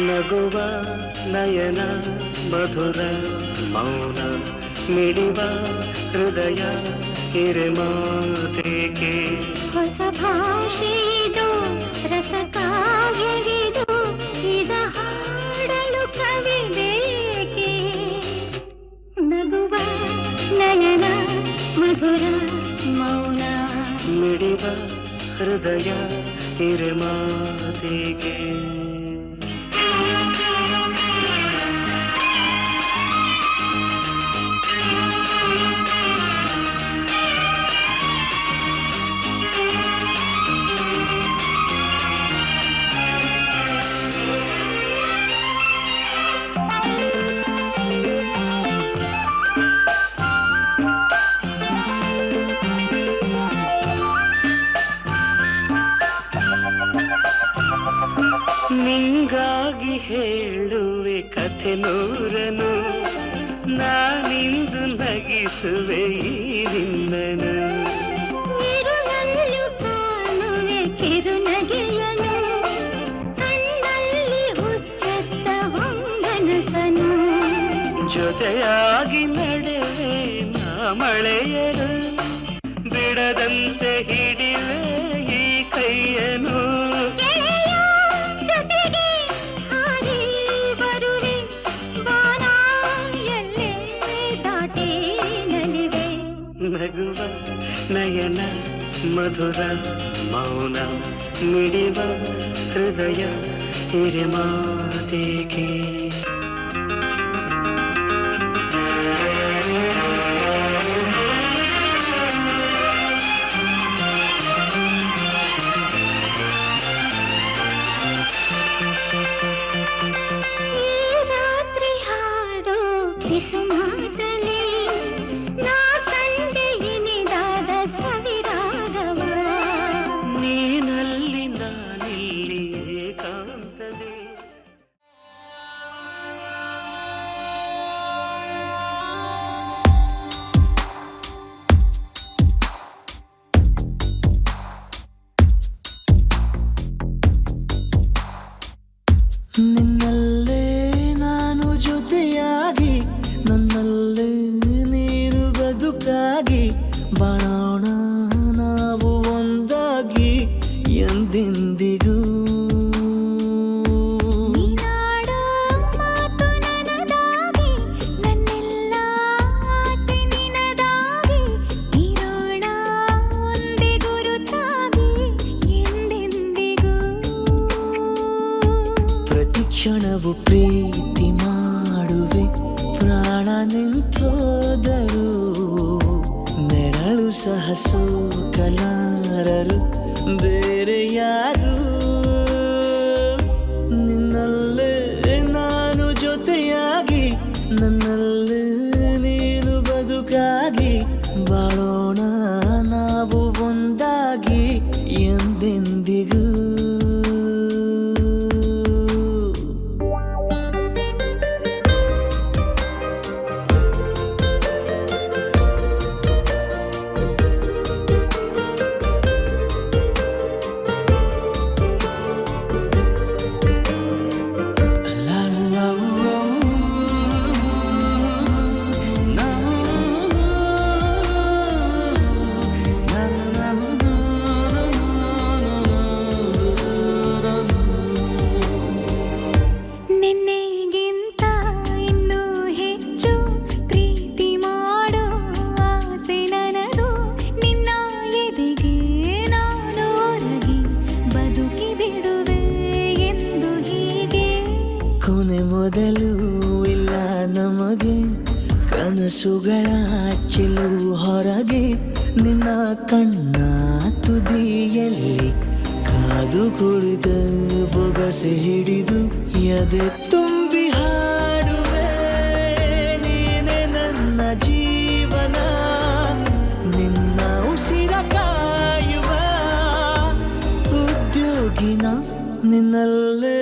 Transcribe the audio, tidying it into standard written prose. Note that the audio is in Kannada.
ನಗುವ ನಯನ ಮಧುರ ಮೌನ ಮಿಡಿವ ಹೃದಯ ಹಿರಿಮಾತೇಕೆ ಹೊಸ ಭಾಷೆದು ರಸಕಾವ್ಯವಿದು ಇದ ಹಾಡಲು ಕವಿ ಬೇಕೆ ನಗುವ ನಯನ ಮಧುರ ಮೌನ ಮಿಡಿವ ಹೃದಯ ಹಿರಿಮಾತೇಕೆ ನಿಂಗಾಗಿ ಹೇಳುವೆ ಕಥೆ ನೂರನು ನಾನಿಂದು ನಗಿಸುವೆ ಈ ನಿನ್ನನು ಇರುಳಲ್ಲೂ ಕಾಣುವೆ ಕಿರುನಗೆಯನು ಕಣ್ಣಲ್ಲಿ ಹುಚ್ಚೆತ್ತ ಹೊಂಗನಸನು ಜೊತೆಯಾಗಿ ನಡೆವೆ ನಾ ಮಳೆಯರು ಬಿಡದಂತೆ ಹಿಡಿವೆ ಈ ಕೈಯನು ನಗುವ ನಯನ ಮಧುರ ಮೌನ ಮಿಡಿವ ಹೃದಯ ಹಿರಿಮಾತೇಕೆ ಈ ರಾತ್ರಿ ಹಾಡೋ ಕಿಸುಮಾತಲಿ ನೀನಲ್ಲಿ ನಾನಿಲ್ಲಿ ಏಕಾಂತದೆ ನಿನ್ನಲ್ಲೇ ನಾನು ಜೊತೆಯಾಗಿ ನನ್ನಲ್ಲೇ ನೀನು ಬದುಕಾಗಿ ಬಾಳೋಣ ನಾವು ಒಂದಾಗಿ ಎಂದೆಂದಿಗೂ ನೀನಾಡೋ ಮಾತು ನನದಾಗಿ ನನ್ನೆಲ್ಲ ಆಸೆ ನಿನದಾಗಿ ಇರೋಣ ಒಂದೇ ಗುರುತಾಗಿ ಎಂದೆಂದಿಗೂ ಪ್ರತಿ ಕ್ಷಣವು ಪ್ರೀತಿ ಮಾಡುವೆ ಪ್ರಾಣ ನಿಂತೋದರು ನೆರಳು ಸಹ ಸೋಕಲಾರರು ಬೇರೆ ಯಾರು ನಿನ್ನಲ್ಲೇ ನಾನು ಜೊತೆಯಾಗಿ ನನ್ನಲ್ಲೇ ನೀನು ಬದುಕಾಗಿ ಬಾಳೋಣ ನಾವು ಒಂದಾಗಿ ಎಂದೆಂದಿಗೂ ನಿನ್ನೆಗಿಂತ ಇನ್ನೂ ಹೆಚ್ಚು ಪ್ರೀತಿ ಮಾಡೋ ಆಸೆ ನನದು ನಿನ್ನ ಎದೆಗೆ ನಾನು ಒರಗಿ ಬದುಕಿ ಬಿಡುವೆ ಎಂದು ಹೀಗೆ ಕೊನೆ ಮೊದಲು ಇಲ್ಲ ನಮಗೆ ಕನಸುಗಳ ಚೆಲು ಹೊರಗೆ ನಿನ್ನ ಕಣ್ಣ ತುದಿಯಲ್ಲಿ ಕಾದು ಕುಳಿತ ಬೊಗಸೆ ಹಿಡಿದು ಎದೆ ತುಂಬಿ ಹಾಡುವೆ ನೀನೆ ನನ್ನ ಜೀವನ ನಿನ್ನ ಉಸಿರ ಕಾಯುವ ಉದ್ಯೋಗಿನ ನಿನ್ನಲ್ಲೇ